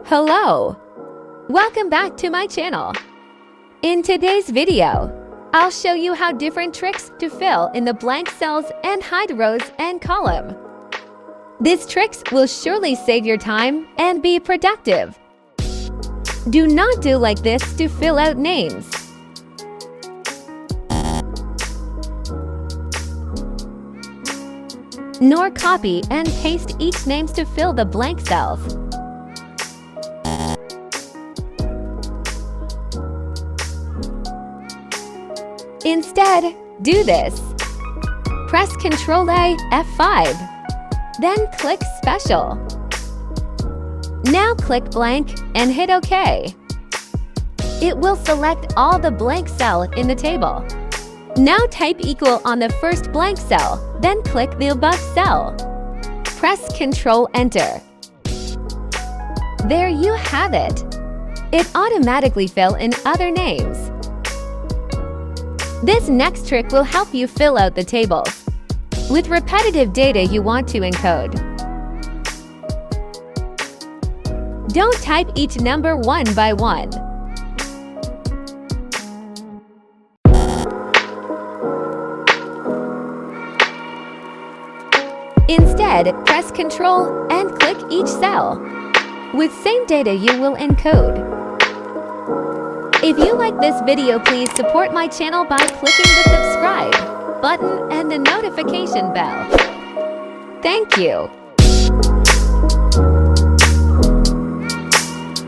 Hello! Welcome back to my channel. In today's video, I'll show you how different tricks to fill in the blank cells and hide rows and column. These tricks will surely save your time and be productive. Do not do like this to fill out names. Nor copy and paste each names to fill the blank cells. Instead, do this. Press Ctrl+A F5, then click Special. Now click blank and hit OK. It will select all the blank cell in the table. Now type equal on the first blank cell, then click the above cell. Press Ctrl+Enter. There you have it. It automatically fills in other names. This next trick will help you fill out the tables with repetitive data you want to encode. Don't type each number one by one. Instead, press Ctrl and click each cell. With same data you will encode. If you like this video, please support my channel by clicking the subscribe button and the notification bell. Thank you.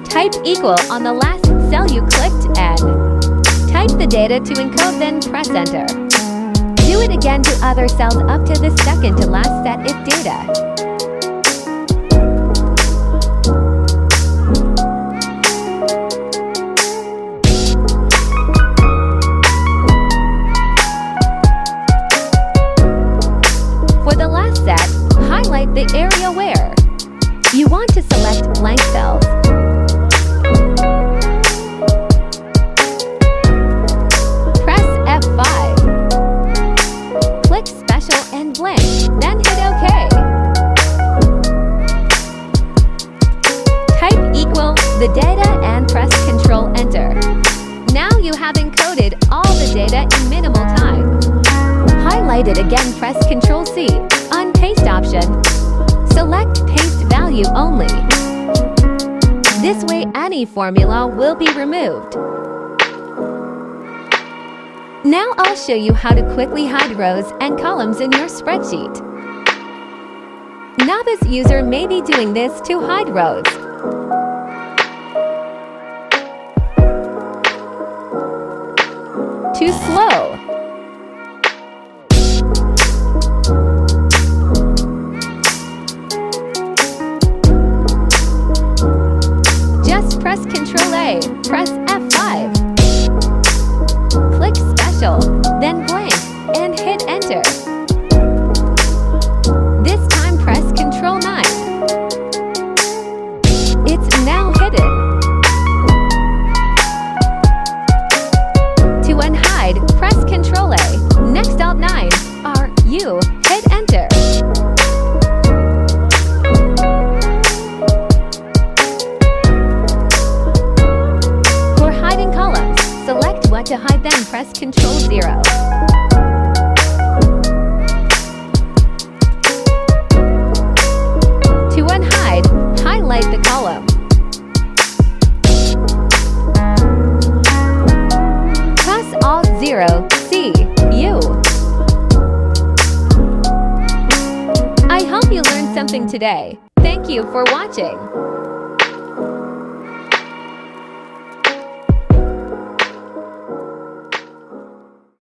Type equal on the last cell you clicked and type the data to encode, then press Enter. Do it again to other cells up to the second to last set if data. For the last set, highlight the area where you want to select blank cells. Press F5. Click Special and blank, then hit OK. Type equal the data and press Ctrl+Enter. Now you have encoded all the data in minimal time. Highlight it again, press Ctrl+C on Paste option. Select Paste Value only. This way any formula will be removed. Now I'll show you how to quickly hide rows and columns in your spreadsheet. Novice user may be doing this to hide rows. Too slow. Just press Ctrl+A, press F5. Click Special, then blank, and hit Enter. This time press Ctrl+9. It's now hidden. To unhide, press Ctrl+A, next Alt+9, R, U, hit Enter. For hiding columns, select what to hide, then press Ctrl+0. To unhide, highlight the column. Press Alt+0, C, U. I hope you learned something today. Thank you for watching.